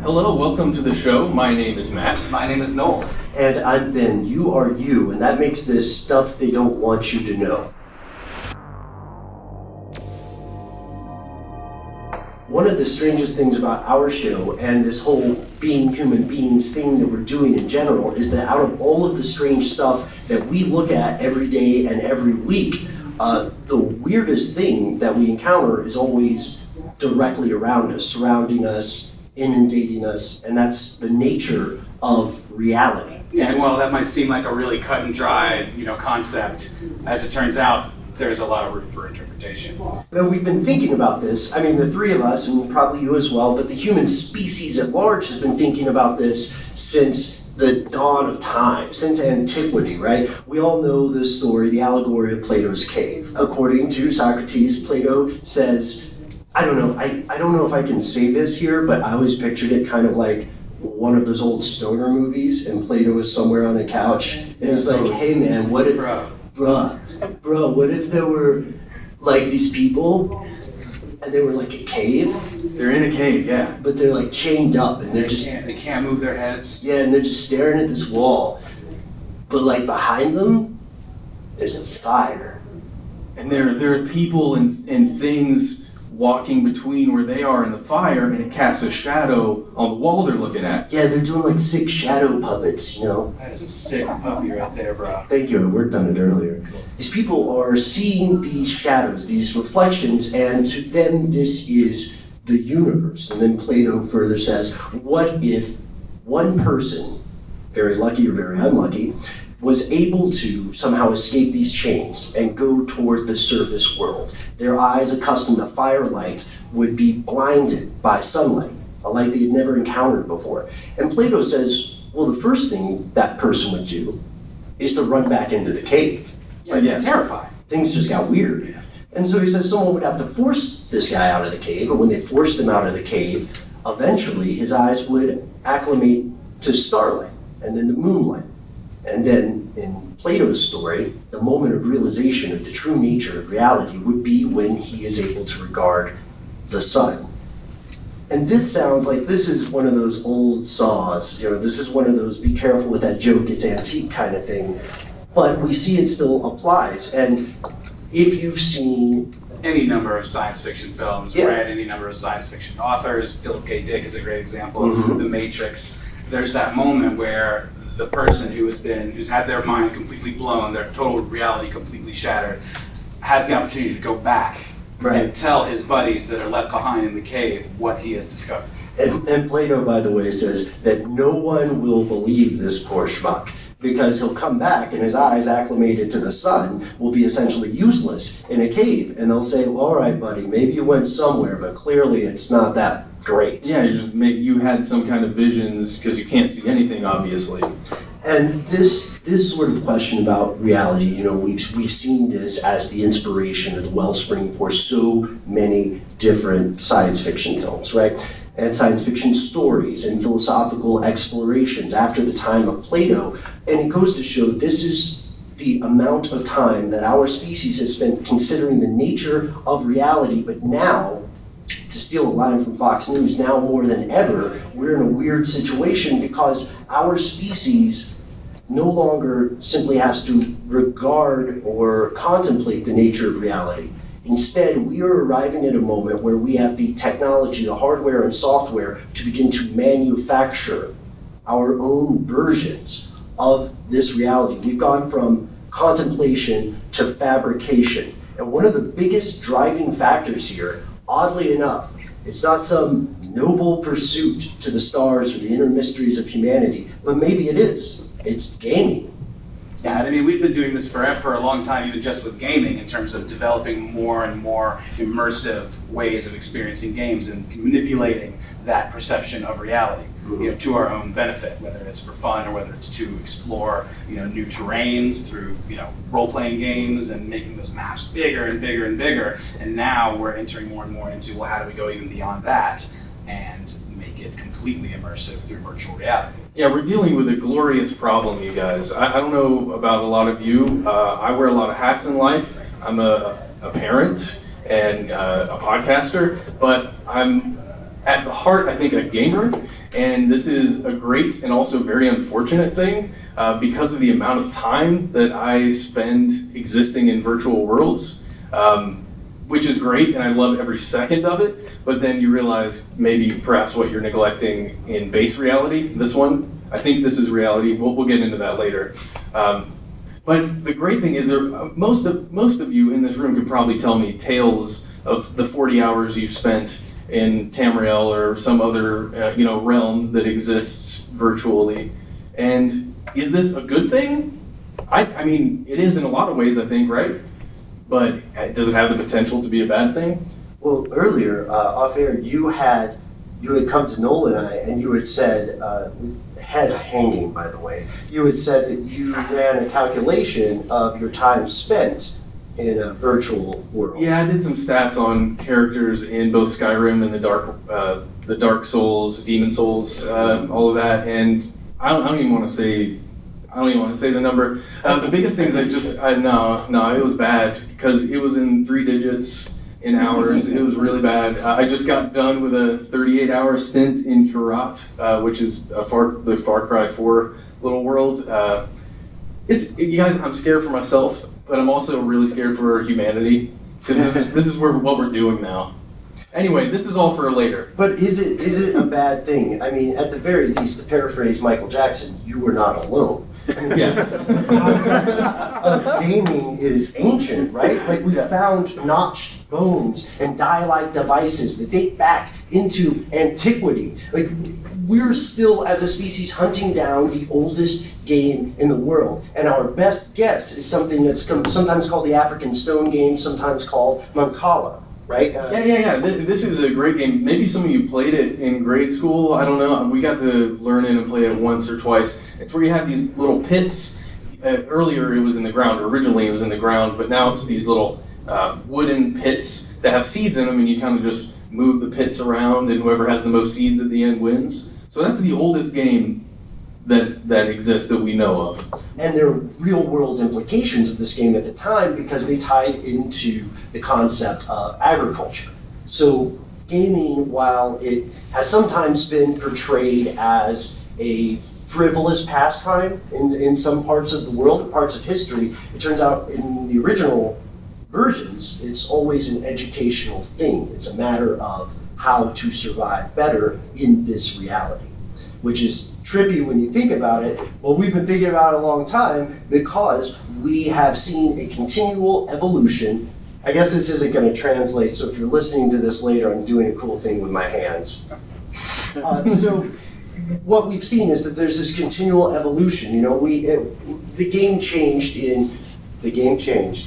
Hello, welcome to the show. My name is Matt. My name is Noel. And I'm Ben. You are you, and that makes this stuff they don't want you to know. One of the strangest things about our show and this whole being human beings thing that we're doing in general is that out of all of the strange stuff that we look at every day and every week, the weirdest thing that we encounter is always directly around us, surrounding us, inundating us, and that's the nature of reality. Yeah, and while that might seem like a really cut and dry, concept, as it turns out, there's a lot of room for interpretation. And we've been thinking about this, I mean the three of us, and probably you as well, but the human species at large has been thinking about this since the dawn of time, since antiquity, right? We all know the story, the allegory of Plato's cave. According to Socrates, Plato says, I don't know if I can say this here, but I always pictured it kind of like one of those old stoner movies, and Plato is somewhere on a couch, and he's like, hey man, what if, bro, what if there were like these people, and they were like a cave? They're in a cave, yeah. But they're like chained up, and they can't move their heads. Yeah, and they're just staring at this wall. But like behind them, there's a fire. And there are people and things walking between where they are in the fire, and it casts a shadow on the wall they're looking at. Yeah, they're doing like sick shadow puppets, That is a sick puppy right there, bro. Thank you, I worked on it earlier. Cool. These people are seeing these shadows, these reflections, and to them this is the universe. And then Plato further says, what if one person, very lucky or very unlucky, was able to somehow escape these chains and go toward the surface world? Their eyes, accustomed to firelight, would be blinded by sunlight, a light they had never encountered before. And Plato says, well, the first thing that person would do is to run back into the cave. Yeah, terrifying. Things just got weird. Yeah. And so he says someone would have to force this guy out of the cave, and when they forced him out of the cave, eventually his eyes would acclimate to starlight, and then the moonlight. And then, in Plato's story, the moment of realization of the true nature of reality would be when he is able to regard the sun. And this sounds like this is one of those old saws, this is one of those be careful with that joke, it's antique kind of thing. But we see it still applies. And if you've seen any number of science fiction films, read any number of science fiction authors, Philip K. Dick is a great example, The Matrix, there's that moment where the person who's had their mind completely blown, their total reality completely shattered, has the opportunity to go back and tell his buddies that are left behind in the cave what he has discovered. And Plato, by the way, says that no one will believe this poor schmuck, because he'll come back and his eyes acclimated to the sun will be essentially useless in a cave. And they'll say, well, all right, buddy, maybe you went somewhere, but clearly it's not that great. Yeah, you had some kind of visions because you can't see anything, obviously. And this sort of question about reality, we've seen this as the inspiration or the wellspring for so many different science fiction films, right? And science fiction stories and philosophical explorations after the time of Plato. And it goes to show this is the amount of time that our species has spent considering the nature of reality, but now, to steal a line from Fox News, now more than ever, we're in a weird situation because our species no longer simply has to regard or contemplate the nature of reality. Instead, we are arriving at a moment where we have the technology, the hardware and software to begin to manufacture our own versions of this reality. We've gone from contemplation to fabrication. And one of the biggest driving factors here, oddly enough, it's not some noble pursuit to the stars or the inner mysteries of humanity, but maybe it is. It's gaming. Yeah, I mean, we've been doing this for a long time, even just with gaming, in terms of developing more and more immersive ways of experiencing games and manipulating that perception of reality, to our own benefit, whether it's for fun or whether it's to explore, new terrains through, role-playing games and making those maps bigger and bigger and bigger. And now we're entering more and more into, well, how do we go even beyond that and make it completely immersive through virtual reality? Yeah, we're dealing with a glorious problem, you guys. I don't know about a lot of you. I wear a lot of hats in life. I'm a parent and a podcaster, but I'm at the heart, I think, a gamer, and this is a great and also very unfortunate thing because of the amount of time that I spend existing in virtual worlds, which is great, and I love every second of it, but then you realize maybe perhaps what you're neglecting in base reality. This one, I think this is reality. We'll get into that later. But the great thing is most of you in this room could probably tell me tales of the 40 hours you've spent in Tamriel or some other realm that exists virtually. And is this a good thing? I mean, it is in a lot of ways, I think, right? But does it have the potential to be a bad thing? Well, earlier, off air, you had come to Noel and I, and you had said, head hanging, by the way, you had said that you ran a calculation of your time spent in a virtual world. Yeah, I did some stats on characters in both Skyrim and the Dark Souls, Demon Souls, all of that, and I don't even want to say the number. The biggest things no, it was bad because it was in 3 digits in hours. It was really bad. I just got done with a 38-hour stint in Kyrat, which is the Far Cry 4 little world. You guys, I'm scared for myself, but I'm also really scared for humanity because this is what we're doing now. Anyway, this is all for later. But is it a bad thing? I mean, at the very least, to paraphrase Michael Jackson, you were not alone. I mean, yes. The concept of gaming is ancient, right? Like we found notched bones and dial-like devices that date back into antiquity. Like we're still, as a species, hunting down the oldest game in the world. And our best guess is something that's sometimes called the African Stone Game, sometimes called Mancala. Right? Yeah. This is a great game. Maybe some of you played it in grade school. I don't know. We got to learn it and play it once or twice. It's where you have these little pits. Earlier it was in the ground. Originally it was in the ground, but now it's these little wooden pits that have seeds in them, and you kind of just move the pits around, and whoever has the most seeds at the end wins. So that's the oldest game that exists that we know of. And there are real world implications of this game at the time because they tied into the concept of agriculture. So gaming, while it has sometimes been portrayed as a frivolous pastime in some parts of the world, parts of history, it turns out in the original versions, it's always an educational thing. It's a matter of how to survive better in this reality, which is trippy when you think about it. Well, we've been thinking about it a long time because we have seen a continual evolution. I guess this isn't going to translate, so if you're listening to this later, I'm doing a cool thing with my hands. So what we've seen is that there's this continual evolution. You know, the game changed.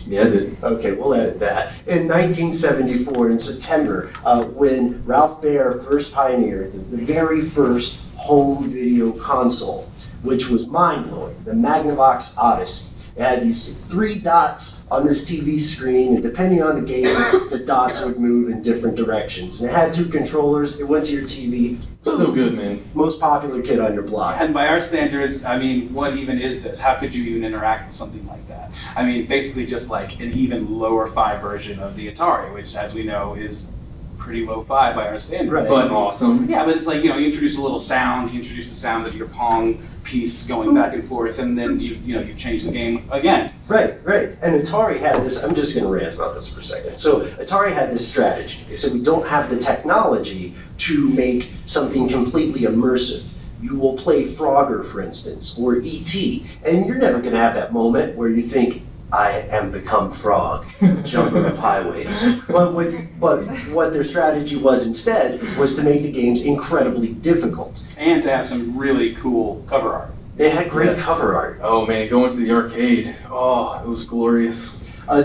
Yeah, it did. Okay, we'll edit that. In 1974, in September, when Ralph Baer first pioneered the very first home video console, which was mind-blowing, the Magnavox Odyssey. It had these 3 dots on this TV screen, and depending on the game, the dots would move in different directions. And it had 2 controllers. It went to your TV. So good, man. Most popular kid on your block. And by our standards, I mean, what even is this? How could you even interact with something like that? I mean, basically just like an even lower fi version of the Atari, which, as we know, is pretty low-fi by our standards. Right. But awesome. Yeah, but it's like, you introduce a little sound, you introduce the sound of your Pong piece going back and forth, and then you change the game again. Right. And Atari had this, I'm just going to rant about this for a second. So Atari had this strategy. They said, we don't have the technology to make something completely immersive. You will play Frogger, for instance, or E.T., and you're never going to have that moment where you think, I am become frog, jumper of highways. But what their strategy was instead was to make the games incredibly difficult. And to have some really cool cover art. They had great cover art. Oh man, going to the arcade. Oh, it was glorious.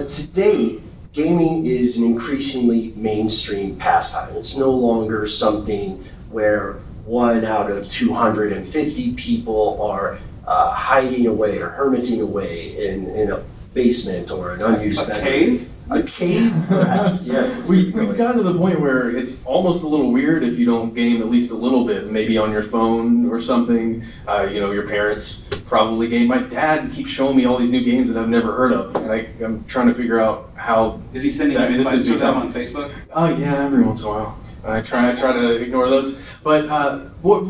Today, gaming is an increasingly mainstream pastime. It's no longer something where 1 out of 250 people are hiding away or hermiting away in a basement or an unused bedroom. Cave? A cave, perhaps, yes. We've gotten to the point where it's almost a little weird if you don't game at least a little bit, maybe on your phone or something. Your parents probably game. My dad keeps showing me all these new games that I've never heard of, and I'm trying to figure out how. Is he sending you invites for them on Facebook? Oh yeah, every once in a while. I try to ignore those. But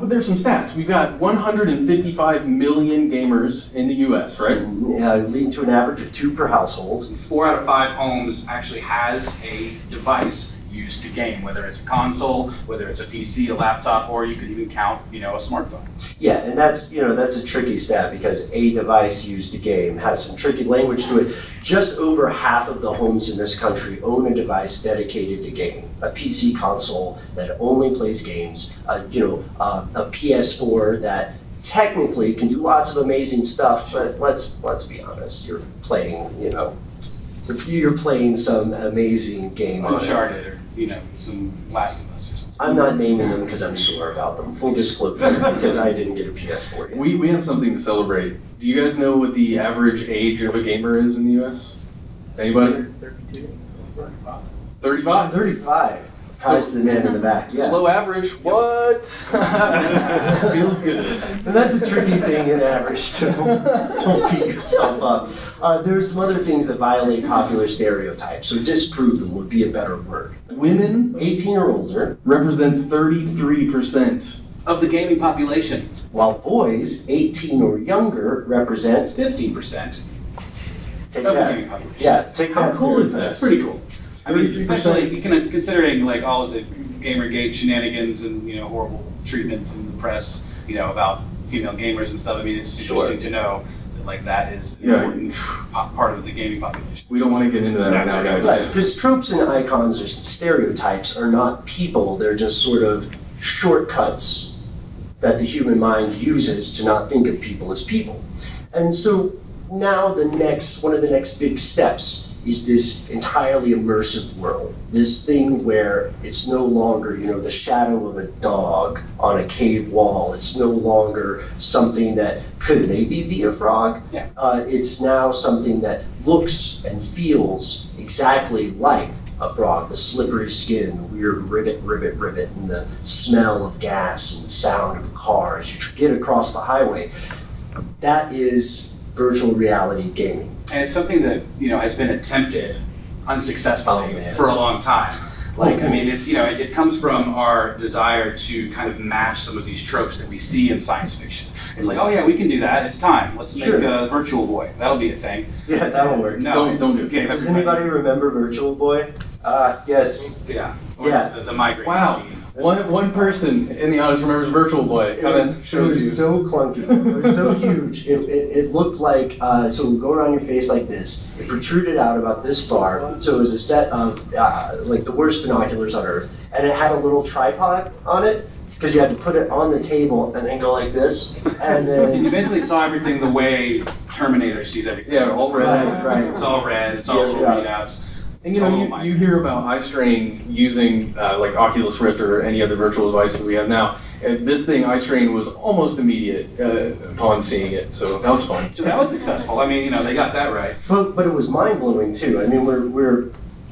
there's some stats. We've got 155 million gamers in the U.S., right? Yeah, leading to an average of 2 per household. 4 out of 5 homes actually has a device used to game, whether it's a console, whether it's a PC, a laptop, or you could even count, a smartphone. Yeah, and that's a tricky stat because a device used to game has some tricky language to it. Just over half of the homes in this country own a device dedicated to gaming, a PC console that only plays games, a PS4 that technically can do lots of amazing stuff, but let's be honest, you're playing, you're playing some amazing game. Uncharted or some Last of Us or something. I'm not naming them because I'm sore about them. Full disclosure, because I didn't get a PS4 yet. We have something to celebrate. Do you guys know what the average age of a gamer is in the U.S.? Anybody? 32. 35? 35. Surprised the man in the back, yeah. Below average? What? Feels good. And that's a tricky thing in average, so don't beat yourself up. There's some other things that violate popular stereotypes, so disprove them would be a better word. Women 18 or older represent 33%. Of the gaming population, while boys 18 or younger represent 15% take of the that. gaming population. Yeah, take How that. cool is that? That's pretty cool. I mean, 33%. especially considering like all of the Gamergate shenanigans and horrible treatment in the press, about female gamers and stuff. I mean, it's interesting to know that like that is an important part of the gaming population. We don't want to get into that right now, guys. Right, because tropes and icons or stereotypes are not people, they're just sort of shortcuts that the human mind uses to not think of people as people. And so now one of the next big steps is this entirely immersive world. This thing where it's no longer, the shadow of a dog on a cave wall. It's no longer something that could maybe be a frog. Yeah. It's now something that looks and feels exactly like a frog. The slippery skin, the weird ribbit, and the smell of gas and the sound of a car as you get across the highway. That is virtual reality gaming. And it's something that has been attempted unsuccessfully for a long time. Like, I mean, it's it comes from our desire to kind of match some of these tropes that we see in science fiction. It's like, oh yeah, we can do that. It's time. Let's make a Virtual Boy. That'll be a thing. Yeah, that'll work. No, don't do it. Does anybody remember Virtual Boy? Yes. Yeah. Yeah. The migraine machine. One person in the audience remembers Virtual Boy. It was so clunky. It was so huge. It looked like, so it would go around your face like this. It protruded out about this far. So it was a set of like the worst binoculars on earth. And it had a little tripod on it because you had to put it on the table and then go like this. And then you basically saw everything the way Terminator sees everything. Yeah, all red. Right. It's all red. It's all little readouts. And you hear about iStrain using like Oculus Rift or any other virtual device that we have now. And this thing, iStrain, was almost immediate upon seeing it, so that was fun. So that was successful. I mean, they got that right. But it was mind-blowing too. I mean, we're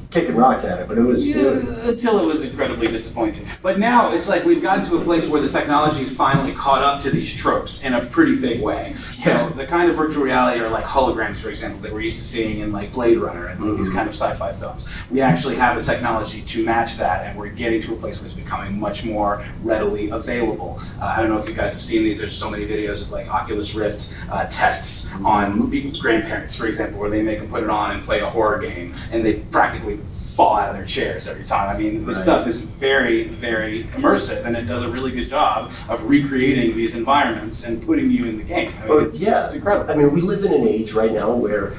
kicking rocks at it, but it was... until it was incredibly disappointing. But now it's like we've gotten to a place where the technology's finally caught up to these tropes in a pretty big way. So the kind of virtual reality are like holograms, for example, that we're used to seeing in like Blade Runner and like these kind of sci-fi films. We actually have the technology to match that, and we're getting to a place where it's becoming much more readily available. I don't know if you guys have seen these. There's so many videos of like Oculus Rift tests on people's grandparents, for example, where they make them put it on and play a horror game, and they practically fall out of their chairs every time. I mean, this stuff is very, very immersive, and it does a really good job of recreating these environments and putting you in the game. I mean, it's incredible. I mean, we live in an age right now where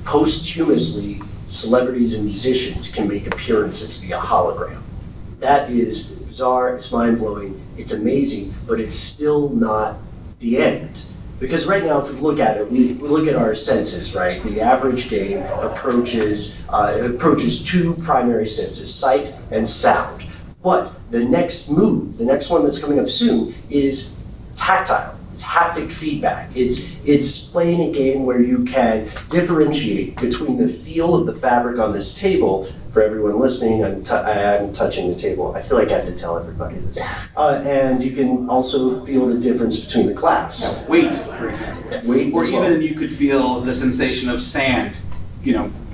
posthumously celebrities and musicians can make appearances via hologram. That is bizarre, it's mind-blowing, it's amazing, but it's still not the end. Because right now, if we look at it, we look at our senses, right? The average game approaches 2 primary senses, sight and sound. But the next move, the next one that's coming up soon, is tactile. It's haptic feedback. It's playing a game where you can differentiate between the feel of the fabric on this table. For everyone listening, I'm touching the table. I feel like I have to tell everybody this. And you can also feel the difference between the glass. Weight, for example. Weight or as even well. you could feel the sensation of sand,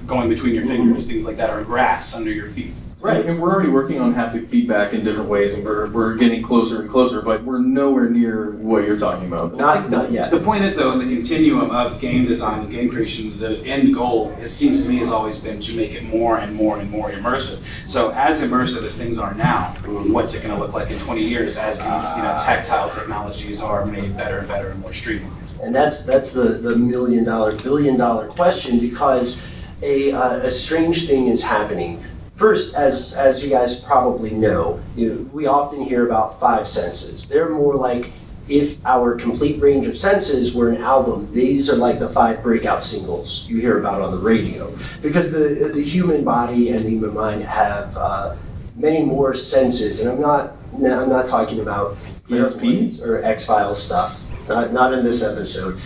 going between your fingers, things like that, or grass under your feet. Right. And we're already working on haptic feedback in different ways, and we're getting closer and closer, but we're nowhere near what you're talking about. Not yet. The point is, though, in the continuum of game design and game creation, the end goal, it seems to me, has always been to make it more and more and more immersive. So as immersive as things are now, what's it going to look like in 20 years as these tactile technologies are made better and better and more streamlined? And that's the million-dollar, billion-dollar question, because a strange thing is happening. First, as you guys probably know, we often hear about 5 senses. They're more like, if our complete range of senses were an album, these are like the 5 breakout singles you hear about on the radio. Because the human body and the human mind have many more senses, and I'm not talking about ESP or X-Files stuff. Not in this episode.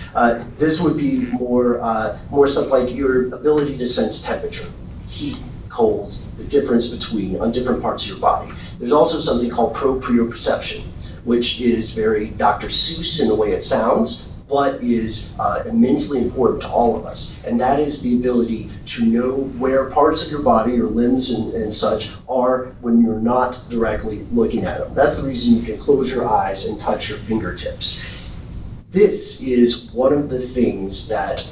This would be more stuff like your ability to sense temperature, heat, cold, the difference between on different parts of your body. There's also something called proprioception, which is very Dr. Seuss in the way it sounds, but is immensely important to all of us. And that is the ability to know where parts of your body, your limbs and such, are when you're not directly looking at them. That's the reason you can close your eyes and touch your fingertips. This is one of the things that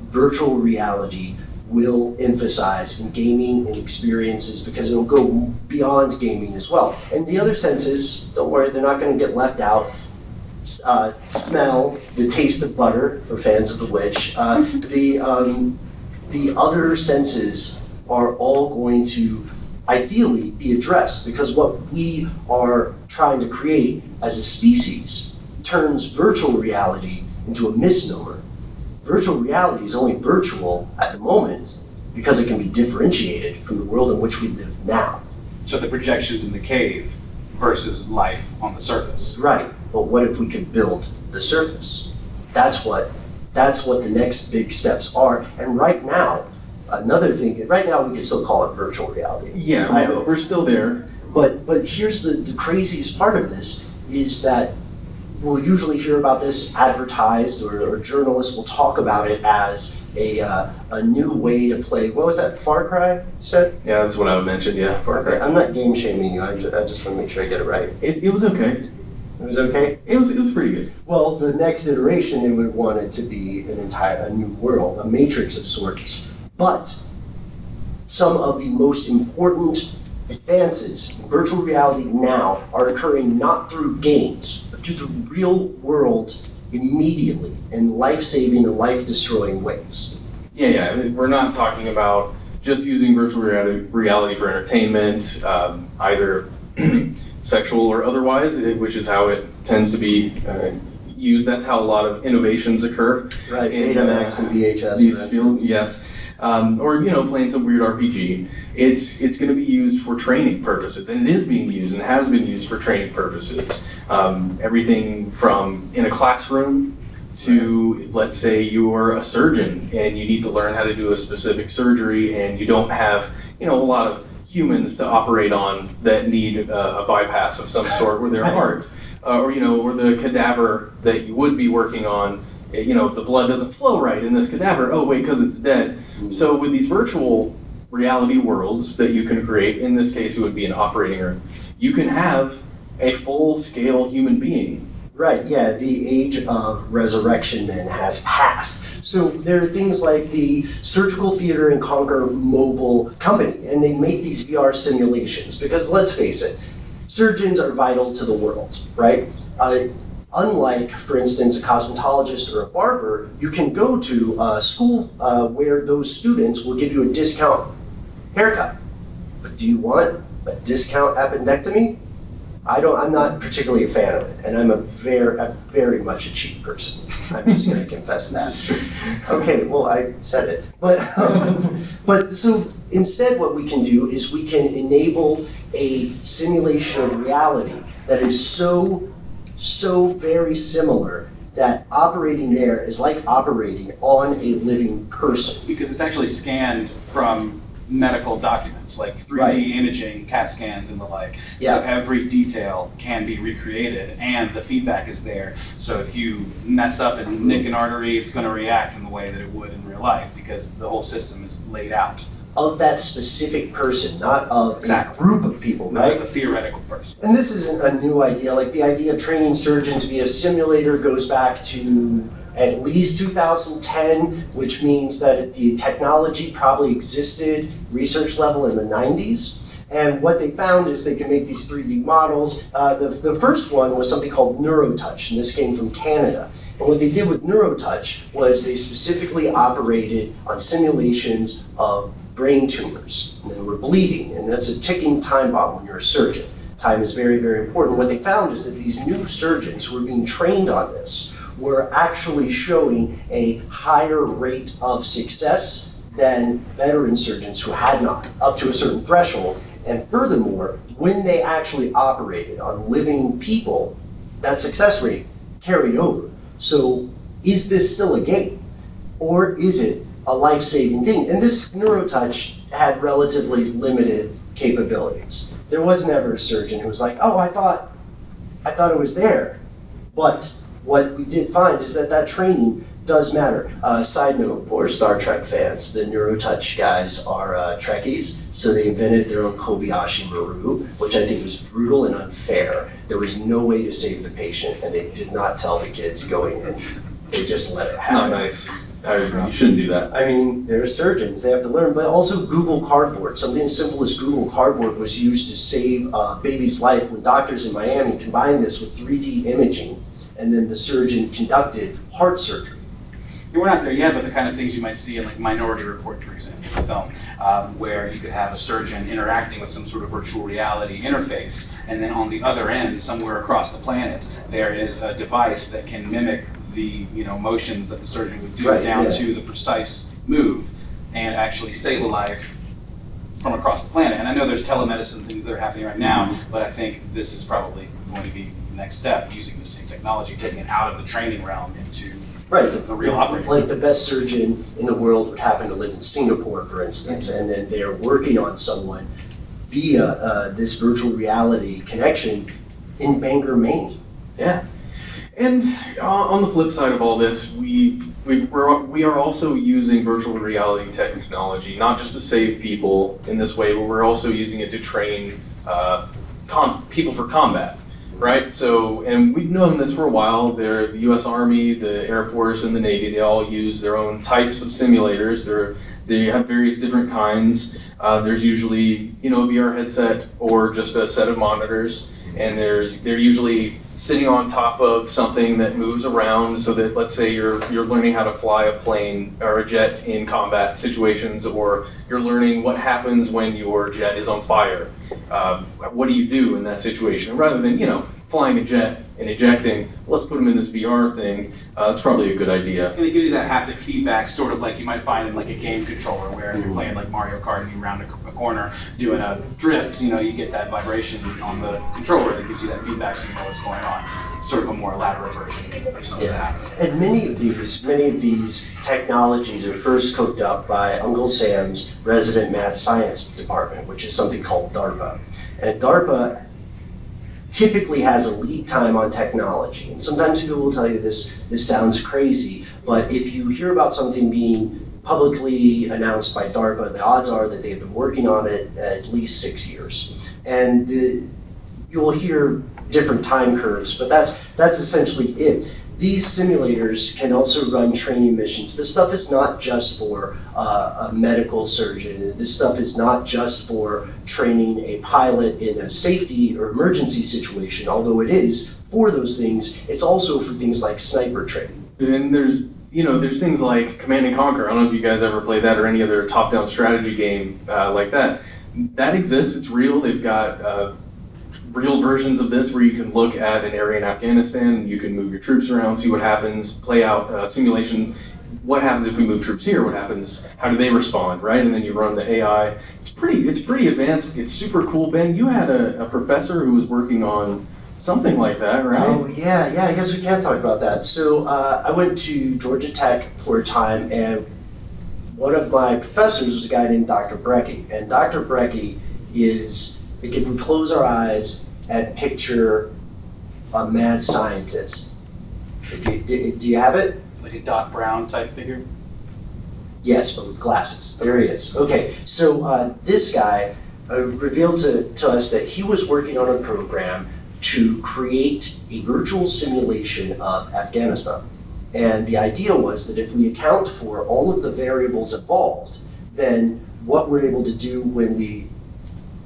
virtual reality will emphasize in gaming and experiences, because it'll go beyond gaming as well. And the other senses, don't worry, they're not going to get left out. Smell, the taste of butter, for fans of The Witch. The other senses are all going to ideally be addressed, because what we are trying to create as a species turns virtual reality into a misnomer. Virtual reality is only virtual at the moment because it can be differentiated from the world in which we live now. So the projections in the cave versus life on the surface. Right, but what if we could build the surface? That's what the next big steps are. And right now, another thing, right now we can still call it virtual reality. Yeah, we're still there. But here's the craziest part of this is that we'll usually hear about this advertised, or journalists will talk about it as a new way to play. What was that, Far Cry, you said? Yeah, that's what I mentioned, yeah, Far Cry. Okay, I'm not game shaming you, I just want to make sure I get it right. It was okay. It was okay? It was pretty good. Well, the next iteration, they would want it to be a new world, a matrix of sorts. But some of the most important advances in virtual reality now are occurring not through games, but through the real world immediately in life-saving and life-destroying ways. Yeah, we're not talking about just using virtual reality for entertainment, either sexual or otherwise, which is how it tends to be used. That's how a lot of innovations occur. Right, Betamax and VHS. These fields, yes. Or playing some weird RPG. It's going to be used for training purposes, and it is being used and has been used for training purposes. Everything from in a classroom to, let's say you're a surgeon and you need to learn how to do a specific surgery, and you don't have a lot of humans to operate on that need a bypass of some sort with their heart, or the cadaver that you would be working on. The blood doesn't flow right in this cadaver. Oh wait, because it's dead. So with these virtual reality worlds that you can create, in this case it would be an operating room, you can have a full-scale human being. Right, yeah, the age of resurrection then has passed. So there are things like the Surgical Theater and Conquer mobile company, and they make these VR simulations, because let's face it, surgeons are vital to the world, right? Unlike, for instance, a cosmetologist or a barber, you can go to a school where those students will give you a discount haircut. But do you want a discount appendectomy? I'm not particularly a fan of it, and I'm very much a cheap person. I'm just going to confess that. Okay, well, I said it. But so instead what we can do is we can enable a simulation of reality that is so very similar that operating there is like operating on a living person. Because it's actually scanned from medical documents, like 3D imaging, CAT scans and the like. Yeah. So every detail can be recreated and the feedback is there. So if you mess up and nick an artery, it's going to react in the way that it would in real life, because the whole system is laid out of that specific person, not of a group of people, right? Not a theoretical person. And this isn't a new idea. Like the idea of training surgeons via simulator goes back to at least 2010, which means that the technology probably existed research level in the 90s. And what they found is they can make these 3D models. The first one was something called NeuroTouch, and this came from Canada. And what they did with NeuroTouch was they specifically operated on simulations of brain tumors. And they were bleeding, and that's a ticking time bomb when you're a surgeon. Time is very, very important. What they found is that these new surgeons who were being trained on this were actually showing a higher rate of success than veteran surgeons who had not, up to a certain threshold. And furthermore, when they actually operated on living people, that success rate carried over. So is this still a game? Or is it a life-saving thing? And this NeuroTouch had relatively limited capabilities. There was never a surgeon who was like, oh, I thought it was there. But what we did find is that training does matter. Side note for Star Trek fans, the NeuroTouch guys are Trekkies, so they invented their own Kobayashi Maru, which I think was brutal and unfair. There was no way to save the patient, and they did not tell the kids going in. They just let it happen. It's not nice. You shouldn't do that. I mean, they're surgeons, they have to learn, but also Google Cardboard. Something as simple as Google Cardboard was used to save a baby's life when doctors in Miami combined this with 3D imaging, and then the surgeon conducted heart surgery. We're not there yet, but the kind of things you might see in like Minority Report, for example, a film, where you could have a surgeon interacting with some sort of virtual reality interface, and then on the other end, somewhere across the planet, there is a device that can mimic the motions that the surgeon would do down to the precise move, and actually save a life from across the planet. And I know there's telemedicine things that are happening right now, but I think this is probably going to be the next step, using the same technology, taking it out of the training realm into the real operator. Like the best surgeon in the world would happen to live in Singapore, for instance, and then they're working on someone via this virtual reality connection in Bangor, Maine. Yeah. And on the flip side of all this, we are also using virtual reality technology, not just to save people in this way, but we're also using it to train people for combat. Right, so, and we've known this for a while. The U.S. Army, the Air Force, and the Navy, they all use their own types of simulators. They have various different kinds. There's usually, a VR headset or just a set of monitors, and they're usually sitting on top of something that moves around, so that, let's say you're learning how to fly a plane or a jet in combat situations, or you're learning what happens when your jet is on fire. What do you do in that situation? Rather than, flying a jet and ejecting, let's put them in this VR thing. That's probably a good idea. And it gives you that haptic feedback, sort of like you might find in like a game controller, where if you're playing like Mario Kart and you round a corner doing a drift, you get that vibration on the controller that gives you that feedback, so you know what's going on. It's sort of a more elaborate version of some of that. And many of these technologies are first cooked up by Uncle Sam's resident math science department, which is something called DARPA. And DARPA typically has a lead time on technology. And sometimes people will tell you this sounds crazy, but if you hear about something being publicly announced by DARPA, the odds are that they've been working on it at least 6 years. And you'll hear different time curves, but that's essentially it. These simulators can also run training missions. This stuff is not just for a medical surgeon. This stuff is not just for training a pilot in a safety or emergency situation, although it is for those things. It's also for things like sniper training. And there's things like Command and Conquer. I don't know if you guys ever play that or any other top-down strategy game like that. That exists, it's real. They've got real versions of this where you can look at an area in Afghanistan, you can move your troops around, see what happens, play out simulation. What happens if we move troops here? What happens? How do they respond, right? And then you run the AI. It's pretty advanced. It's super cool. Ben, you had a professor who was working on something like that, right? Oh, yeah, I guess we can talk about that. So I went to Georgia Tech for a time, and one of my professors was a guy named Dr. Brecky. And Dr. Brecky is, if we close our eyes and picture a mad scientist. Do you have it? Like a Doc Brown type figure? Yes, but with glasses. There he is. Okay, so this guy revealed to us that he was working on a program to create a virtual simulation of Afghanistan. And the idea was that if we account for all of the variables involved, then what we're able to do when we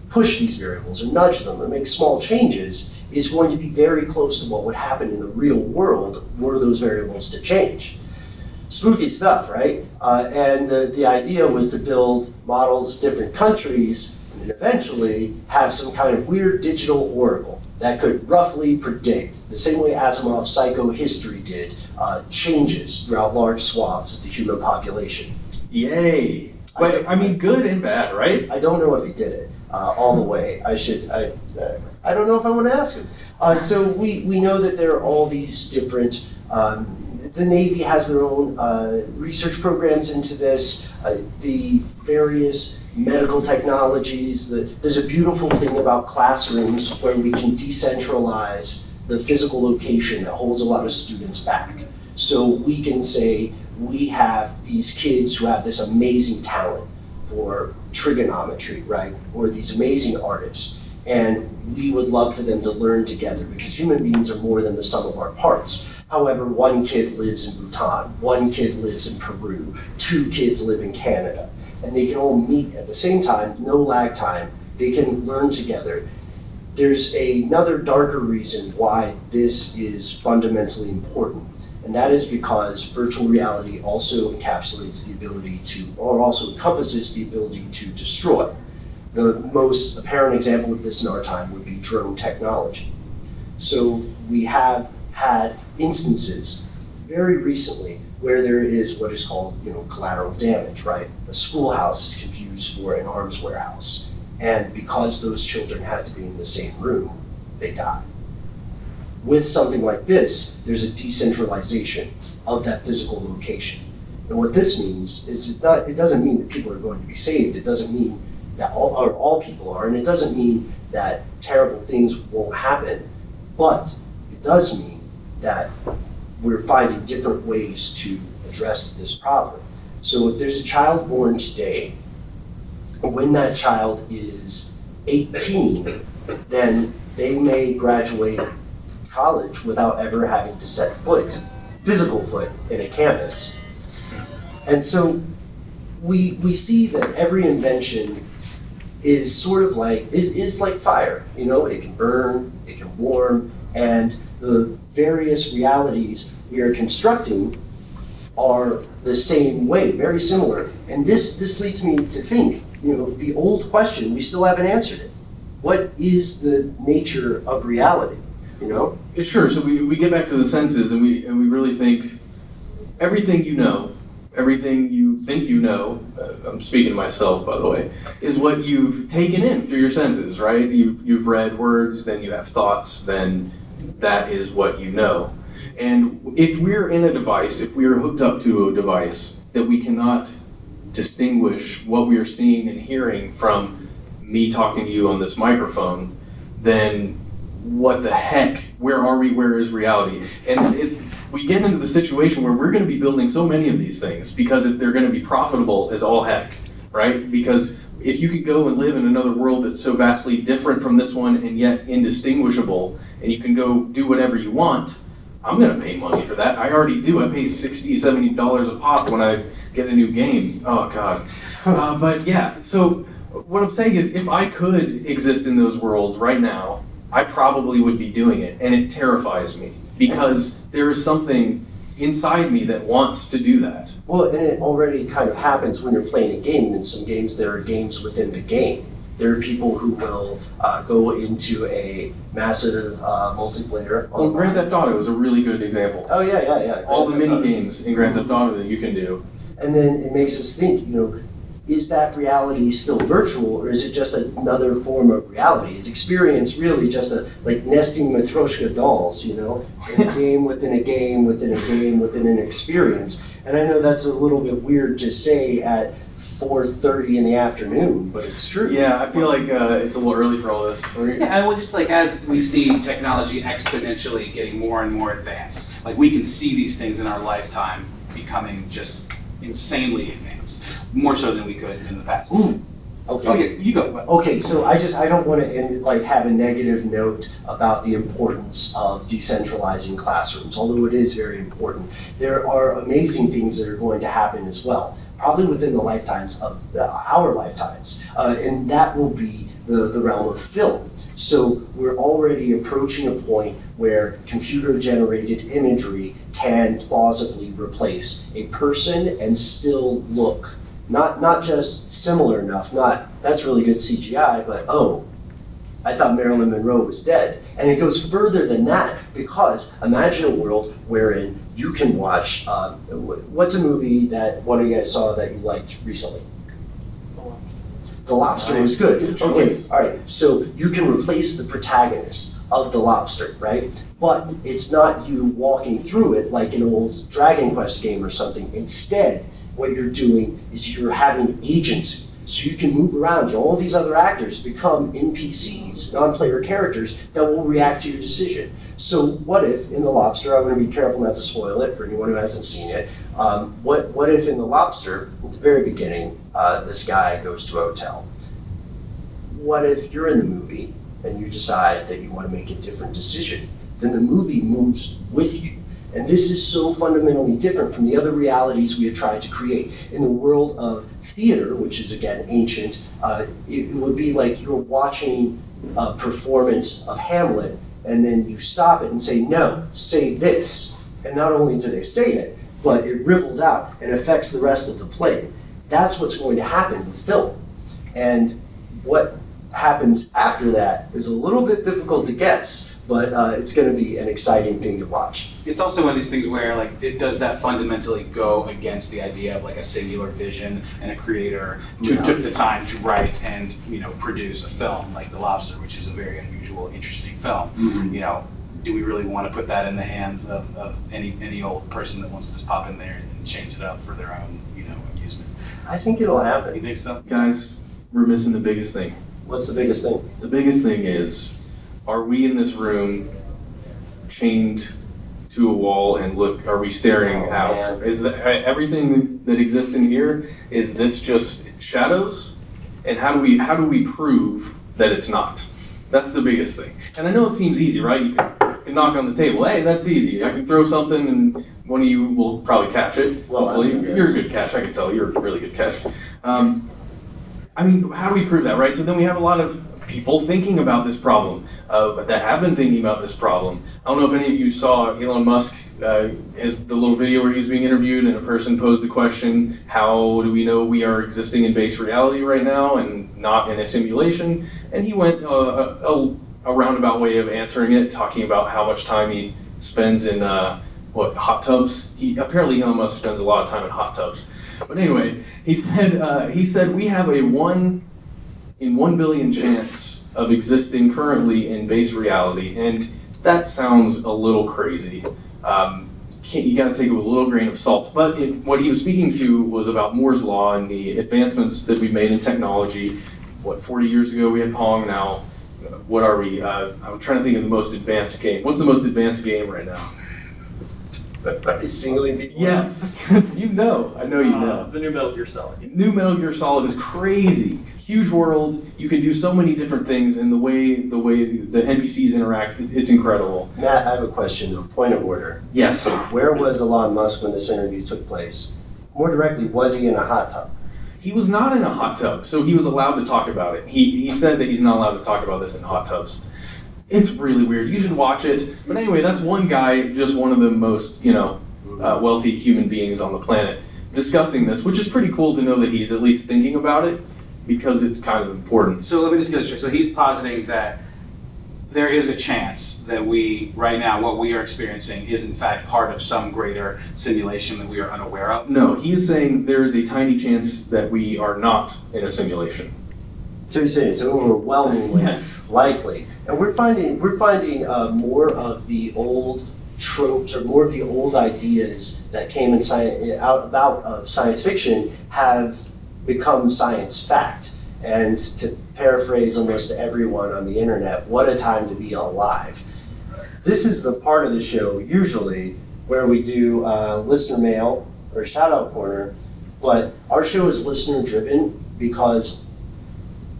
push these variables or nudge them or make small changes is going to be very close to what would happen in the real world were those variables to change. Spooky stuff, right? And the idea was to build models of different countries and then eventually have some kind of weird digital oracle that could roughly predict, the same way Asimov's psychohistory did, changes throughout large swaths of the human population. Yay! But I mean, good and bad, right? I don't know if he did it all the way. I don't know if I want to ask him. So we know that there are all these different, the Navy has their own research programs into this, the various medical technologies. There's a beautiful thing about classrooms where we can decentralize the physical location that holds a lot of students back. So we can say we have these kids who have this amazing talent for trigonometry, right? Or these amazing artists. And we would love for them to learn together because human beings are more than the sum of our parts. However, one kid lives in Bhutan, one kid lives in Peru, 2 kids live in Canada. And they can all meet at the same time, no lag time. They can learn together. There's another darker reason why this is fundamentally important. And that is because virtual reality also encapsulates the ability to, or also encompasses the ability to destroy. The most apparent example of this in our time would be drone technology. So we have had instances very recently where there is what is called, collateral damage, right? A schoolhouse is confused for an arms warehouse. And because those children had to be in the same room, they die. With something like this, there's a decentralization of that physical location. And what this means is it doesn't mean that people are going to be saved. It doesn't mean that all people are, and it doesn't mean that terrible things won't happen. But it does mean that we're finding different ways to address this problem. So if there's a child born today, when that child is 18, then they may graduate college without ever having to set physical foot in a campus. And so we see that every invention is sort of like, is like fire. It can burn, it can warm, and the various realities we are constructing are the same way, very similar. And this leads me to think, the old question, we still haven't answered it. What is the nature of reality? Sure. So we get back to the senses, and we really think everything everything you think I'm speaking to myself, by the way, is what you've taken in through your senses, right? You've read words, then you have thoughts, then that is what you know. And if we're in a device, if we are hooked up to a device that we cannot distinguish what we are seeing and hearing from me talking to you on this microphone, then what the heck? Where are we? Where is reality? And we get into the situation where we're going to be building so many of these things because they're going to be profitable as all heck, right? Because if you could go and live in another world that's so vastly different from this one and yet indistinguishable, and you can go do whatever you want, I'm going to pay money for that. I already do. I pay $60, $70 a pop when I get a new game. Oh, God. But yeah, so what I'm saying is if I could exist in those worlds right now, I probably would be doing it, and it terrifies me because there is something inside me that wants to do that. Well, and it already kind of happens when you're playing a game. In some games, there are games within the game. There are people who will go into a massive multiplayer. Well, Grand Theft Auto is a really good example. Oh, yeah. All the mini games in Grand Theft Auto that you can do. And then it makes us think, is that reality still virtual, or is it just another form of reality? Is experience really just like nesting Matryoshka dolls, in a game within a game within a game within an experience? And I know that's a little bit weird to say at 4:30 in the afternoon, but it's true. Yeah, I feel like it's a little early for all this. Yeah, and just like as we see technology exponentially getting more and more advanced, like we can see these things in our lifetime becoming just insanely advanced, more so than we could in the past. Ooh. Okay. Okay, you go. Okay, so I don't want to have a negative note about the importance of decentralizing classrooms, although it is very important. There are amazing things that are going to happen as well, probably within the lifetimes of our lifetimes, and that will be the realm of film. So we're already approaching a point where computer-generated imagery can plausibly replace a person and still look not just similar enough, not that's really good CGI, but oh, I thought Marilyn Monroe was dead. And it goes further than that, because imagine a world wherein you can watch, what's a movie that one of you guys saw that you liked recently? The Lobster was good. Okay, all right, so you can replace the protagonist of The Lobster, right? But it's not you walking through it like an old Dragon Quest game or something. Instead, what you're doing is you're having agency. So you can move around. All these other actors become NPCs, non-player characters, that will react to your decision. So what if in The Lobster, I'm going to be careful not to spoil it for anyone who hasn't seen it, what if in The Lobster, at the very beginning, this guy goes to a hotel? What if you're in the movie and you decide that you want to make a different decision? Then the movie moves with you. And this is so fundamentally different from the other realities we have tried to create. In the world of theater, which is again ancient, it would be like you're watching a performance of Hamlet and then you stop it and say, no, say this. And not only do they say it, but it ripples out and affects the rest of the play. That's what's going to happen with film. And what happens after that is a little bit difficult to guess, but it's going to be an exciting thing to watch. It's also one of these things where, like, does that fundamentally go against the idea of like a singular vision and a creator who took the time to write and produce a film like The Lobster, which is a very unusual, interesting film. Mm-hmm. Do we really want to put that in the hands of any old person that wants to just pop in there and change it up for their own amusement? I think it'll happen. You think so? Guys, we're missing the biggest thing. What's the biggest thing? The biggest thing is, are we in this room chained to a wall and are we staring out? Man. Is that everything that exists in here, is this just shadows? And how do we prove that it's not? That's the biggest thing. And I know it seems easy, right? You can knock on the table. Hey, that's easy. I can throw something and one of you will probably catch it. Well, hopefully. You're a good catch, I can tell. You're a really good catch. I mean, how do we prove that, right? So then we have a lot of people thinking about this problem, that have been thinking about this problem. I don't know if any of you saw Elon Musk, the little video where he was being interviewed and a person posed the question, how do we know we are existing in base reality right now and not in a simulation? And he went a roundabout way of answering it, talking about how much time he spends in hot tubs. Apparently Elon Musk spends a lot of time in hot tubs. But anyway, he said we have a 1 in 1 billion chance of existing currently in base reality, and that sounds a little crazy. You got to take it with a little grain of salt. But what he was speaking to was about Moore's law and the advancements that we've made in technology. 40 years ago we had Pong. Now, what are we? I'm trying to think of the most advanced game. What's the most advanced game right now? Are you singling people? Yes, because I know you know. The new Metal Gear Solid. New Metal Gear Solid is crazy. Huge world. You can do so many different things, and the way the NPCs interact, it's incredible. Matt, I have a question though. Point of order. Yes. Where was Elon Musk when this interview took place? More directly, was he in a hot tub? He was not in a hot tub, so he was allowed to talk about it. He said that he's not allowed to talk about this in hot tubs. It's really weird. You should watch it. But anyway, that's one guy, just one of the most, wealthy human beings on the planet discussing this, which is pretty cool to know that he's at least thinking about it because it's kind of important. So let me just get this straight. So he's positing that there is a chance that right now, what we are experiencing is in fact part of some greater simulation that we are unaware of? No, he is saying there is a tiny chance that we are not in a simulation. So you're saying it's overwhelmingly likely. And we're finding more of the old tropes or more of the old ideas that came in science fiction have become science fact. And to paraphrase almost everyone on the internet, what a time to be alive. This is the part of the show usually where we do listener mail or shout out corner But our show is listener driven because,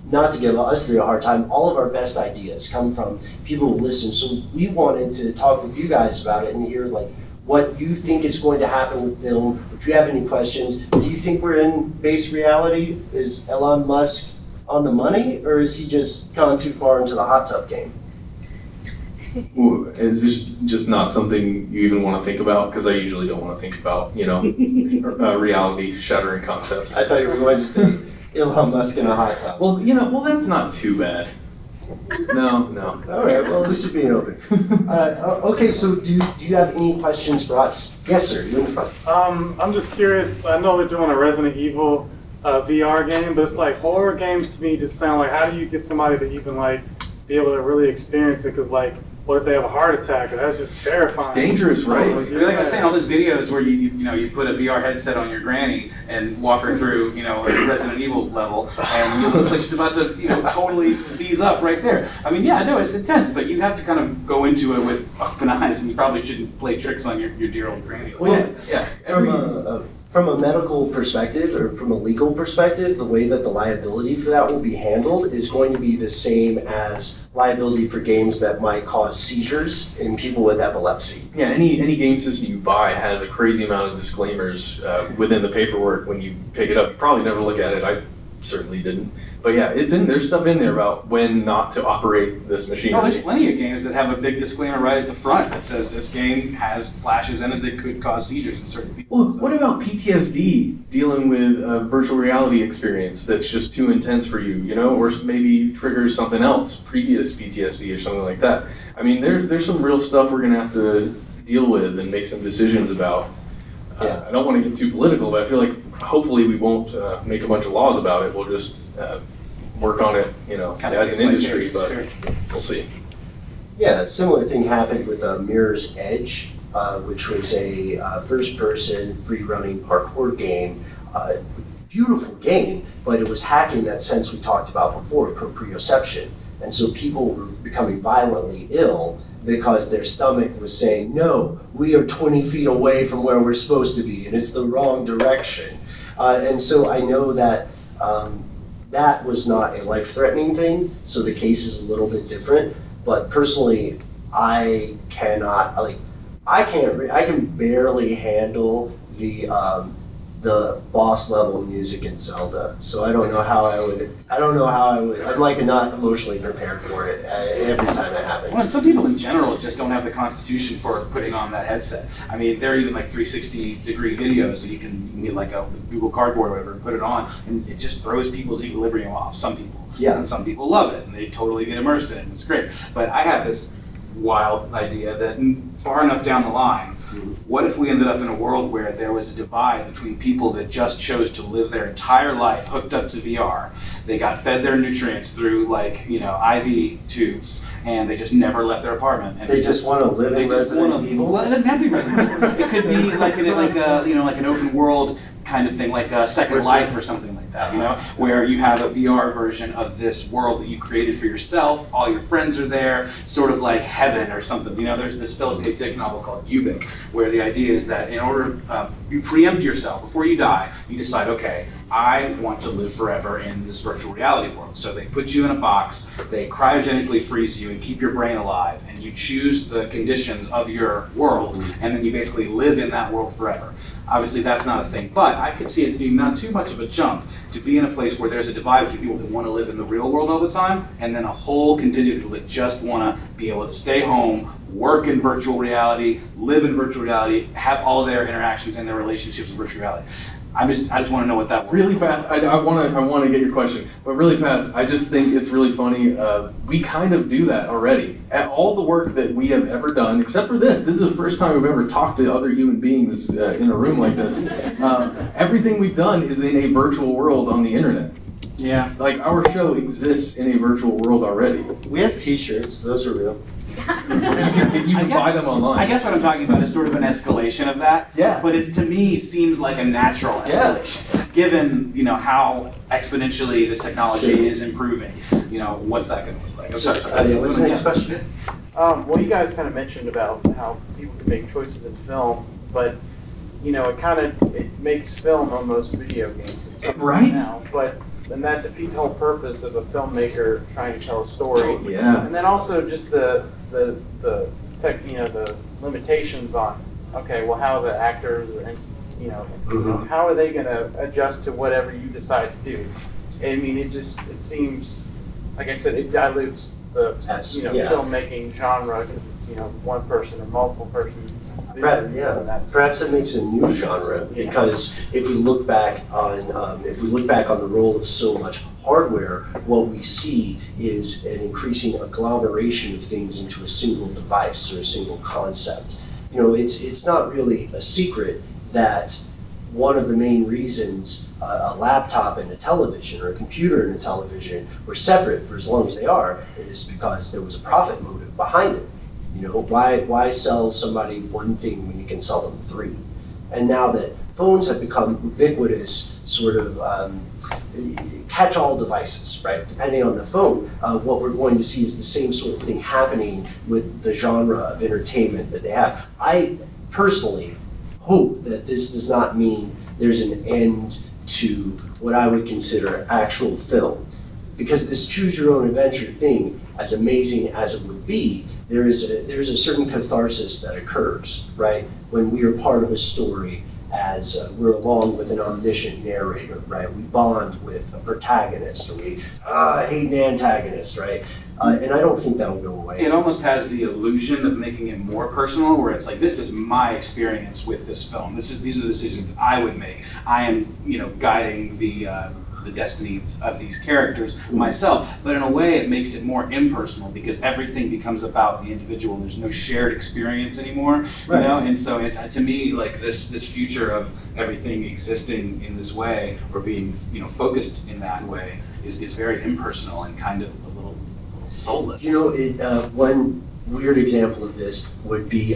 not to give us three a hard time, all of our best ideas come from people who listen. So we wanted to talk with you guys about it and hear like what you think is going to happen with film. If you have any questions, do you think we're in base reality? Is Elon Musk on the money, or is he just gone too far into the hot tub game? Well, is this just not something you even want to think about? Because I usually don't want to think about, reality shattering concepts. I thought you were going to say Elon Musk in a hot tub. Well, that's not too bad. No. All right, well, at least you're being open. Okay, so do you have any questions for us? Yes, sir, you in the front. I'm just curious. I know they're doing a Resident Evil VR game, but it's like horror games to me just sound like, how do you get somebody to even like be able to really experience it? Because like, what if they have a heart attack? That's just terrifying. It's dangerous, right? Like I was saying, all those videos where you put a VR headset on your granny and walk her through a Resident Evil level, and it looks like she's about to totally seize up right there. I mean, yeah, no, it's intense, but you have to kind of go into it with open eyes, and you probably shouldn't play tricks on your dear old granny. Well, yeah. From a medical perspective or from a legal perspective, the way that the liability for that will be handled is going to be the same as liability for games that might cause seizures in people with epilepsy. Yeah, any game system you buy has a crazy amount of disclaimers within the paperwork when you pick it up. You probably never look at it. I certainly didn't. But yeah, there's stuff in there about when not to operate this machine. Oh, there's plenty of games that have a big disclaimer right at the front that says this game has flashes in it that could cause seizures in certain people. Well, what about PTSD, dealing with a virtual reality experience that's just too intense for you, or maybe triggers something else, previous PTSD or something like that? I mean, there's some real stuff we're gonna have to deal with and make some decisions about. I don't want to get too political, but I feel like hopefully we won't make a bunch of laws about it. We'll just work on it, as an industry, but sure. We'll see. Yeah, a similar thing happened with Mirror's Edge, which was a first-person, free-running parkour game. Beautiful game, but it was hacking that sense we talked about before, proprioception. And so people were becoming violently ill because their stomach was saying, no, we are 20 feet away from where we're supposed to be, and it's the wrong direction. And so I know that that was not a life-threatening thing, so the case is a little bit different. But personally, I can barely handle the boss level music in Zelda. So I don't know how I would. I'm like not emotionally prepared for it every time it happens. Well, and some people in general just don't have the constitution for putting on that headset. I mean, there are even like 360-degree videos, so you can get like a Google Cardboard or whatever and put it on, and it just throws people's equilibrium off. Some people. Yeah. And some people love it, and they totally get immersed in it, and it's great. But I have this wild idea that far enough down the line, what if we ended up in a world where there was a divide between people that just chose to live their entire life hooked up to VR? They got fed their nutrients through IV tubes, and they just never left their apartment. And they just want to live in Resident Evil? Well, it doesn't have to be Resident Evil. It could be like an open world kind of thing, like a Second Life or something like that, where you have a VR version of this world that you created for yourself, all your friends are there, sort of like heaven or something. There's this Philip K. Dick novel called Ubik, where the idea is that in order, you preempt yourself before you die, you decide, okay, I want to live forever in this virtual reality world. So they put you in a box, they cryogenically freeze you and keep your brain alive, and you choose the conditions of your world, and then you basically live in that world forever. Obviously that's not a thing, but I could see it being not too much of a jump to be in a place where there's a divide between people that want to live in the real world all the time, and then a whole contingent of people that just want to be able to stay home, work in virtual reality, live in virtual reality, have all of their interactions and their relationships in virtual reality. I just want to know what that was. Really fast, I want to get your question, but really fast, I just think it's really funny. We kind of do that already. At all the work that we have ever done, except for this is the first time we've ever talked to other human beings in a room like this. Everything we've done is in a virtual world on the internet. Yeah. Like our show exists in a virtual world already. We have t-shirts, those are real. You can buy them online. I guess what I'm talking about is sort of an escalation of that. Yeah. But it, to me, seems like a natural escalation. Given, how exponentially this technology is improving. What's that going to look like? I'm sorry. What's the next question? Well, you guys kind of mentioned about how people can make choices in film, but you know, it makes film almost video games. It's something Right? now, but then that defeats the whole purpose of a filmmaker trying to tell a story. Yeah. And then also just the tech, you know, the limitations on, okay, well, how the actors are, you know, how are they going to adjust to whatever you decide to do? I mean, it seems, like I said, it dilutes the, you know, filmmaking genre because it's, you know, one person or multiple persons. Perhaps it makes a new genre because if we look back on the role of so much hardware, what we see is an increasing agglomeration of things into a single device or a single concept. You know, it's not really a secret that one of the main reasons a laptop and a television or a computer and a television were separate for as long as they are is because there was a profit motive behind it. You know, why sell somebody one thing when you can sell them three? And now that phones have become ubiquitous sort of catch-all devices, right? Depending on the phone, what we're going to see is the same sort of thing happening with the genre of entertainment that they have. I personally hope that this does not mean there's an end to what I would consider actual film. Because this choose your own adventure thing, as amazing as it would be, there's a certain catharsis that occurs, right? When we are part of a story as we're along with an omniscient narrator, right? We bond with a protagonist, or we hate an antagonist, right? And I don't think that'll go away. It almost has the illusion of making it more personal, where it's like, this is my experience with this film. These are the decisions that I would make. I am, you know, guiding the destinies of these characters myself. But in a way, it makes it more impersonal because everything becomes about the individual. There's no shared experience anymore, you know. And so it's, to me, like this future of everything existing in this way or being, you know, focused in that way is very impersonal and kind of a little soulless. You know, one weird example of this would be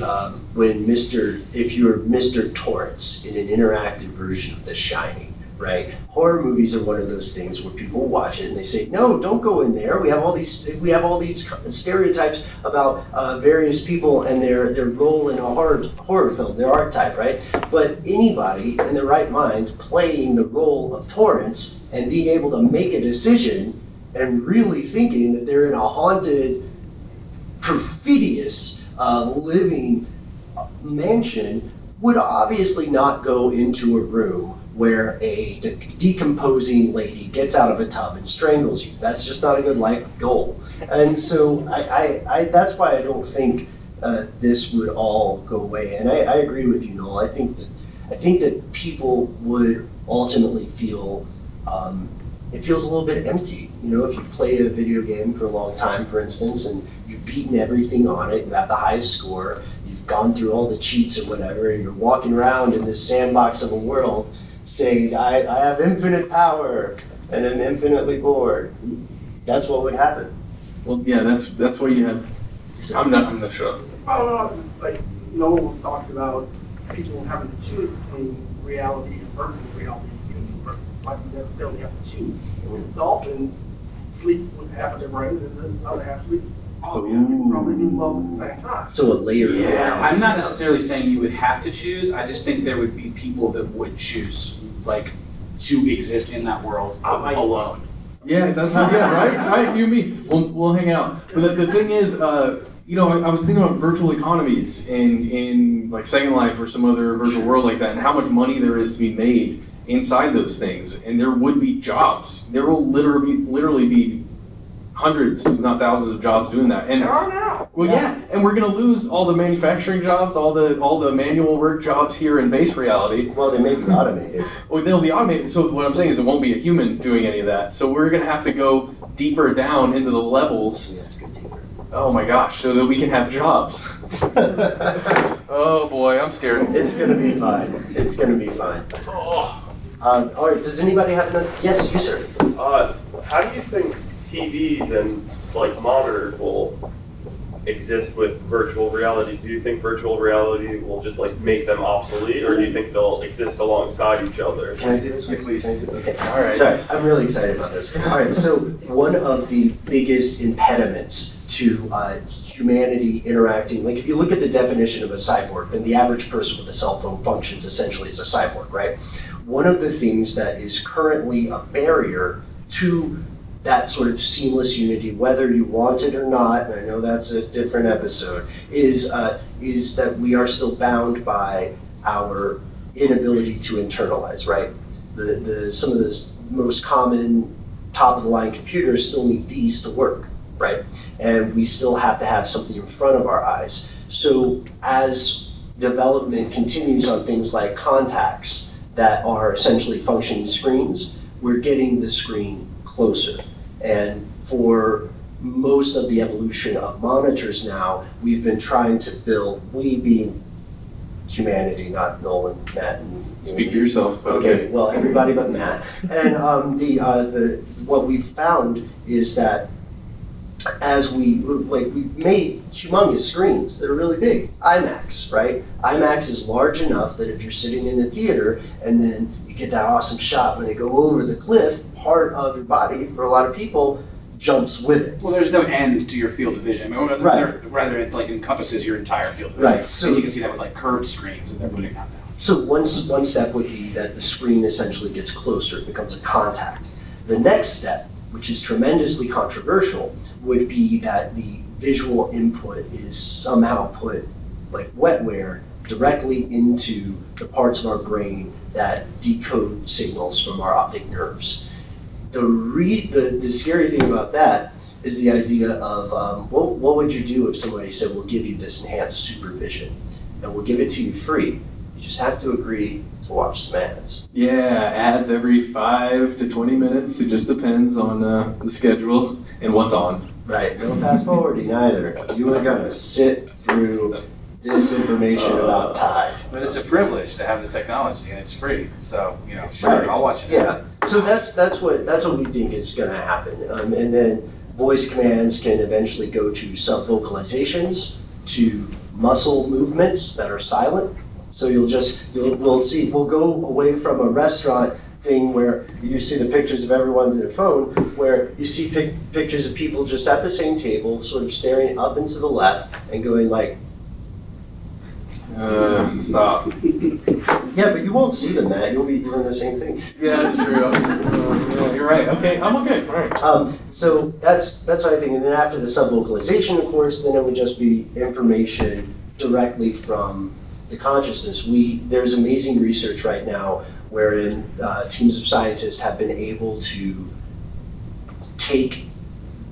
when if you're Mr. Torrance in an interactive version of The Shining, right? Horror movies are one of those things where people watch it and they say, "No, don't go in there. We have all these stereotypes about various people and their role in a horror film, their archetype, right?" But anybody in their right mind playing the role of Torrance and being able to make a decision and really thinking that they're in a haunted, perfidious, living mansion would obviously not go into a room where a decomposing lady gets out of a tub and strangles you. That's just not a good life goal. And so that's why I don't think this would all go away. And I agree with you, Noel. I think that people would ultimately feel it feels a little bit empty. You know, if you play a video game for a long time, for instance, and you've beaten everything on it, you have the highest score, you've gone through all the cheats or whatever, and you're walking around in this sandbox of a world saying, I have infinite power and I'm infinitely bored. That's what would happen. Well, yeah, that's what you have. I'm not sure. I don't know, just like Noel was talking about people having to choose between reality and virtual reality. Like you necessarily have to choose. With dolphins sleep with half of their brain and the other half sleep. Oh, yeah. People probably do both at the same time. So a layer. Yeah, I'm not necessarily saying you would have to choose. I just think there would be people that would choose, like, to exist in that world alone. Yeah, that's not right. You mean we'll hang out. But the thing is, you know, I was thinking about virtual economies in like Second Life or some other virtual world like that, and how much money there is to be made inside those things, and there would be jobs. There will literally be hundreds, if not thousands, of jobs doing that. And there are now. Well, yeah, and we're going to lose all the manufacturing jobs, all the manual work jobs here in base reality. Well, they may be automated. Well, they'll be automated. So what I'm saying is, it won't be a human doing any of that. So we're going to have to go deeper down into the levels. We have to go deeper. Oh my gosh, so that we can have jobs. Oh boy, I'm scared. It's going to be fine. It's going to be fine. Oh. All right, does anybody have another? Yes, you, sir. How do you think TVs and like monitors will exist with virtual reality? Do you think virtual reality will just like make them obsolete, or do you think they'll exist alongside each other? Can I do this? Please. Okay. All right. Sorry, I'm really excited about this. All right, so one of the biggest impediments to humanity interacting. Like if you look at the definition of a cyborg, then the average person with a cell phone functions essentially as a cyborg, right? One of the things that is currently a barrier to that sort of seamless unity, whether you want it or not, and I know that's a different episode, is that we are still bound by our inability to internalize, right? Some of the most common top-of-the-line computers still need these to work, right? And we still have to have something in front of our eyes. So as development continues on things like contacts that are essentially functioning screens, we're getting the screen closer. And for most of the evolution of monitors now, we've been trying to build, we being humanity, not Nolan, Matt, and Speak for yourself. But okay, well, everybody but Matt. And what we've found is that as we've made humongous screens that are really big. IMAX, right? IMAX is large enough that if you're sitting in a theater and then you get that awesome shot when they go over the cliff, part of your body, for a lot of people, jumps with it. Well, there's no end to your field of vision. I mean, rather it like encompasses your entire field of vision. Right. So, and you can see that with like curved screens that they're putting out now. So one step would be that the screen essentially gets closer, it becomes a contact. The next step, which is tremendously controversial, would be that the visual input is somehow put, like wetware, directly into the parts of our brain that decode signals from our optic nerves. The scary thing about that is the idea of what would you do if somebody said, we'll give you this enhanced supervision and we'll give it to you free. You just have to agree to watch some ads. Yeah, ads every 5 to 20 minutes. It just depends on the schedule and what's on. Right, no fast forwarding either. You are gonna sit through this information about Tide. But it's a privilege to have the technology and it's free. So, sure, Right. I'll watch it. Yeah, so that's what we think is gonna happen. And then voice commands can eventually go to sub-vocalizations, to muscle movements that are silent. So we'll go away from a restaurant thing where you see the pictures of everyone to their phone, where you see pictures of people just at the same table, sort of staring up and to the left and going like, stop. yeah, but you won't see them, Matt. You'll be doing the same thing. Yeah, that's true. You're right. Okay, I'm okay. All right. So that's what I think. And then after the sub-vocalization, of course, then it would just be information directly from the consciousness. There's amazing research right now wherein teams of scientists have been able to take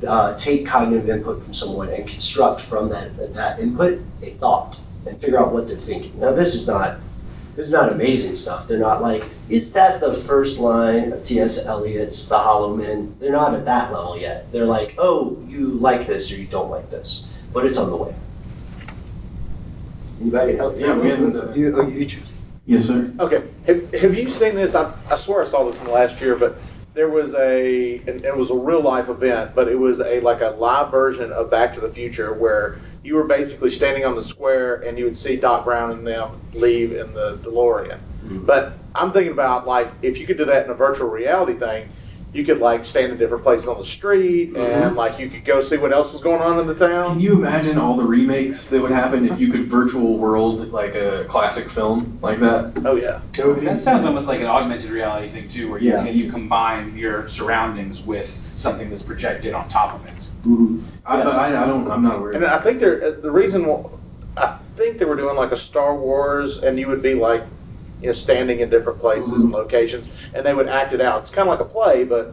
cognitive input from someone and construct from that input a thought and figure out what they're thinking. Now this is not amazing stuff. They're not like, is that the first line of T.S. Eliot's The Hollow Men? They're not at that level yet. They're like, oh, you like this or you don't like this, but it's on the way. Anybody else? Yeah, we haven't. You choose. Yes, sir. Okay. Have you seen this? I swear I saw this in the last year, but there was and it was a real life event, but it was like a live version of Back to the Future where you were basically standing on the square and you would see Doc Brown and them leave in the DeLorean. Mm-hmm. But I'm thinking about like if you could do that in a virtual reality thing, you could like stand in different places on the street and like you could go see what else was going on in the town. Can you imagine all the remakes that would happen if you could virtual world like a classic film like that? Oh yeah. That sounds almost like an augmented reality thing too, where you combine your surroundings with something that's projected on top of it. Mm-hmm. I'm not aware. And I think I think they were doing like a Star Wars, and you would be like, standing in different places and locations, and they would act it out. It's kind of like a play, but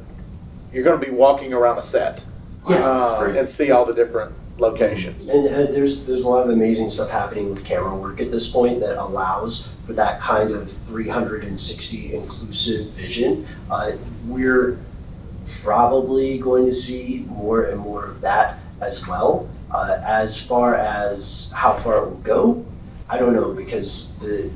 you're going to be walking around a set and see all the different locations. And there's a lot of amazing stuff happening with camera work at this point that allows for that kind of 360 inclusive vision. We're probably going to see more and more of that as well. As far as how far it will go, I don't know, because the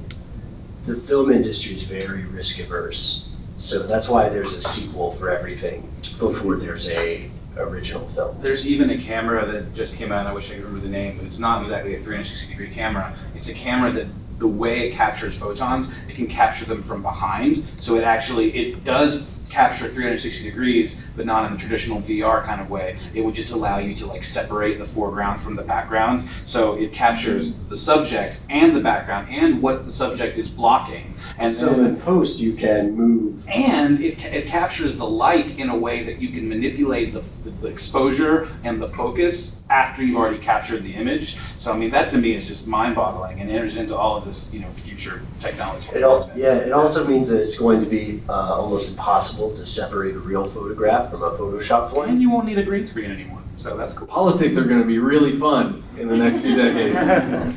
film industry is very risk averse. So that's why there's a sequel for everything before there's a original film. There's even a camera that just came out, I wish I could remember the name, but it's not exactly a 360-degree camera. It's a camera that the way it captures photons, it can capture them from behind. So it does capture 360 degrees, but not in the traditional VR kind of way. It would just allow you to like separate the foreground from the background. So it captures the subject and the background and what the subject is blocking. And so then, in post you can move. and it captures the light in a way that you can manipulate the exposure and the focus after you've already captured the image. So I mean, that to me is just mind-boggling and enters into all of this, you know, future technology. It also means that it's going to be almost impossible to separate a real photograph from a photoshopped one. And you won't need a green screen anymore. So that's cool. Politics are going to be really fun in the next few decades.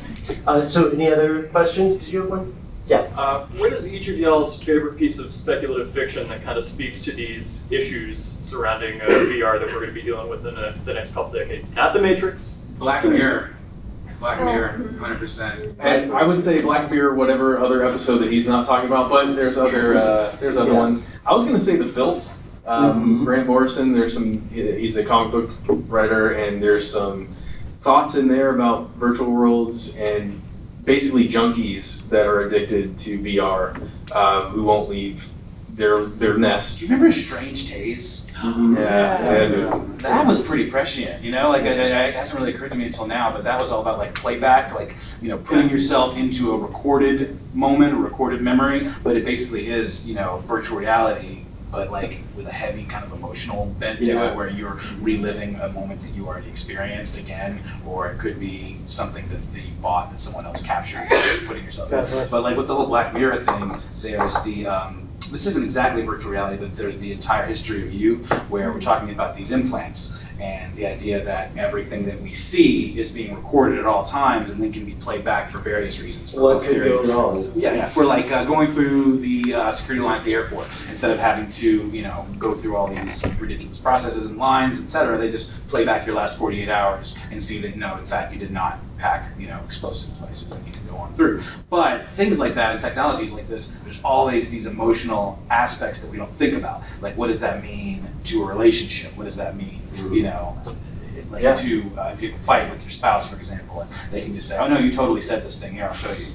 So any other questions? Did you have one? Yeah. What is each of y'all's favorite piece of speculative fiction that kind of speaks to these issues surrounding VR that we're going to be dealing with in the next couple decades? Not The Matrix. Black Mirror. Black Mirror, 100%. And I would say Black Mirror, whatever other episode that he's not talking about, but there's other ones. I was going to say The Filth. Grant Morrison, he's a comic book writer, and there's some thoughts in there about virtual worlds and basically junkies that are addicted to VR, who won't leave their nest. Do you remember Strange Days? Yeah. That was pretty prescient, you know, like it hasn't really occurred to me until now, but that was all about like playback, like, you know, putting yourself into a recorded moment, a recorded memory, but it basically is, you know, virtual reality, but like with a heavy kind of emotional bent to it, where you're reliving a moment that you already experienced again, or it could be something that you bought that someone else captured, putting yourself in. But like with the whole Black Mirror thing, there's the, this isn't exactly virtual reality, but there's the entire history of you, where we're talking about these implants and the idea that everything that we see is being recorded at all times and then can be played back for various reasons. What could go wrong? Yeah, for like going through the security line at the airport, instead of having to, you know, go through all these ridiculous processes and lines, etc., they just play back your last 48 hours and see that, no, in fact, you did not pack, you know, explosive places and you can go on through. But things like that and technologies like this, there's always these emotional aspects that we don't think about. Like, what does that mean to a relationship? What does that mean, you know, like to, if you fight with your spouse, for example, and they can just say, oh no, you totally said this thing, here, I'll show you.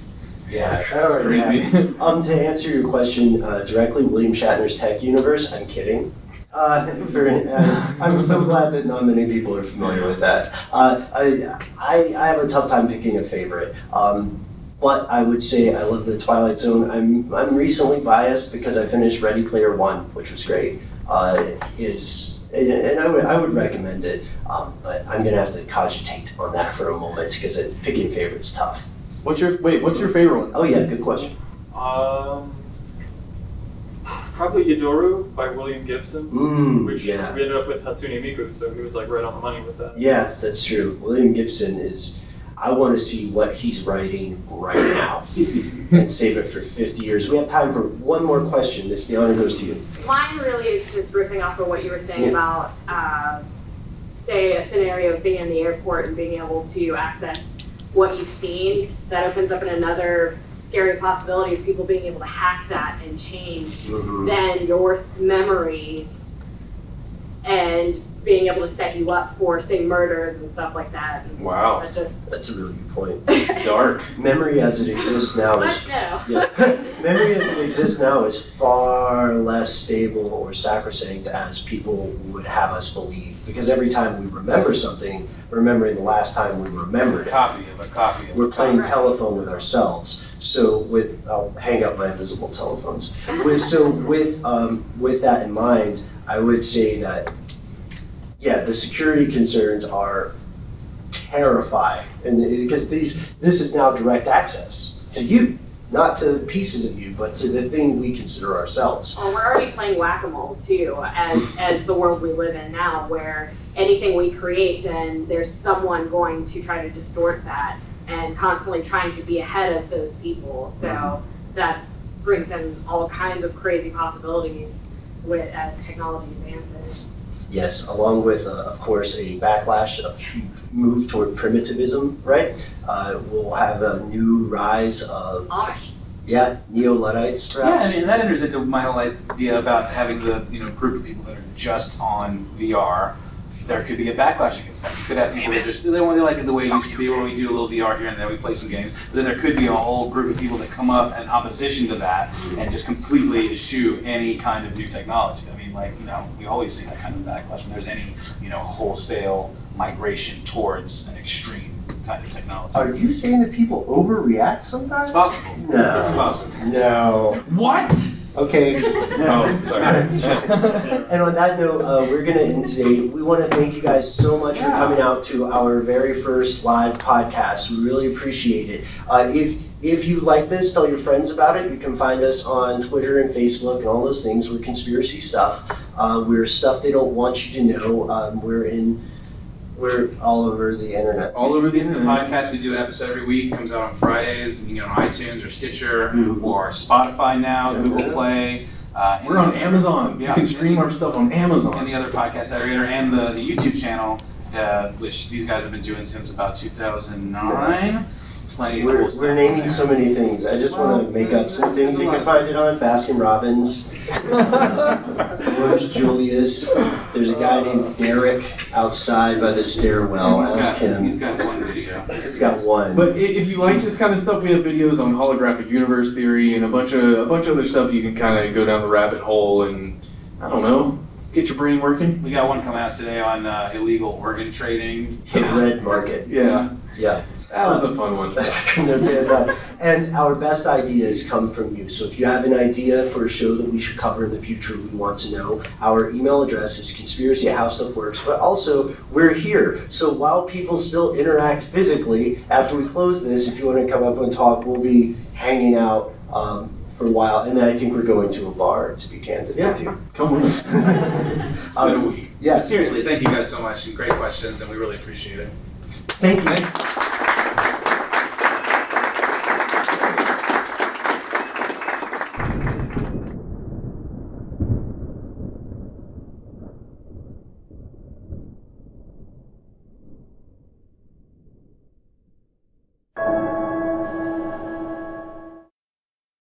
Yeah, that's crazy. To answer your question directly, William Shatner's Tech Universe, I'm kidding. I'm so glad that not many people are familiar with that. I have a tough time picking a favorite. But I would say I love the Twilight Zone. I'm recently biased because I finished Ready Player One, which was great. And I would recommend it, but I'm gonna have to cogitate on that for a moment because picking favorite's tough. What's your favorite one? Oh yeah, good question. Probably Yodoru by William Gibson, which we yeah. ended up with Hatsune Miku, so he was like right on the money with that. Yeah, that's true. William Gibson is. I want to see what he's writing right now and save it for 50 years. We have time for one more question. The honor goes to you. Mine really is just riffing off of what you were saying about, say, a scenario of being in the airport and being able to access what you've seen. That opens up another scary possibility of people being able to hack that and change then your memories and being able to set you up for, say, murders and stuff like that. And wow. That's a really good point. It's dark. Memory as it exists now is memory as it exists now is far less stable or sacrosanct as people would have us believe. Because every time we remember something, we're remembering the last time we remembered it. A copy of We're playing telephone with ourselves. So I'll hang up my invisible telephones. With that in mind, I would say that the security concerns are terrifying, and because this is now direct access to you, not to pieces of you, but to the thing we consider ourselves. Well, we're already playing whack-a-mole too, as the world we live in now, where anything we create, then there's someone going to try to distort that and constantly trying to be ahead of those people. So that brings in all kinds of crazy possibilities as technology advances. Yes, along with, of course, a backlash, a move toward primitivism, right? We'll have a new rise of Amish. Yeah, neo-Luddites, perhaps. Yeah, and that enters into my whole idea about having the group of people that are just on VR, there could be a backlash against that. You could have people that just, they don't really like it the way it used to be, where we do a little VR here and there, we play some games. But then there could be a whole group of people that come up in opposition to that and just completely eschew any kind of new technology. I mean, like, you know, we always see that kind of backlash when there's any, you know, wholesale migration towards an extreme kind of technology. Are you saying that people overreact sometimes? It's possible. No. It's possible. No. What? Okay. Oh, sorry. And on that note, we're going to end today. We want to thank you guys so much for coming out to our very first live podcast. We really appreciate it. If you like this, tell your friends about it. You can find us on Twitter and Facebook and all those things. We're conspiracy stuff. We're stuff they don't want you to know. We're all over the internet. All over the The internet. podcast, we do an episode every week, comes out on Fridays, and you can get on iTunes or Stitcher or Spotify now, Google Play. We're on Amazon. Yeah. You can stream our stuff on Amazon. And the other podcast aggregator, and the YouTube channel, which these guys have been doing since about 2009. Plenty of cool stuff. We're naming so many things. I just want to make up some things. You can find it on Baskin Robbins. Where's Julius? There's a guy named Derek outside by the stairwell. Ask him. He's got one video. He's got one. But if you like this kind of stuff, we have videos on holographic universe theory and a bunch of other stuff. You can kind of go down the rabbit hole and, I don't know, get your brain working. We got one coming out today on illegal organ trading. The red market. Yeah. Yeah. That was a fun one. And our best ideas come from you. So if you have an idea for a show that we should cover in the future, we want to know. Our email address is conspiracy@howstuffworks, but also we're here. So while people still interact physically, after we close this, if you want to come up and talk, we'll be hanging out for a while. And then I think we're going to a bar, to be candid with you. Come with us. It's been a week. Yeah. But seriously, thank you guys so much, and great questions, and we really appreciate it. Thank you. Thanks.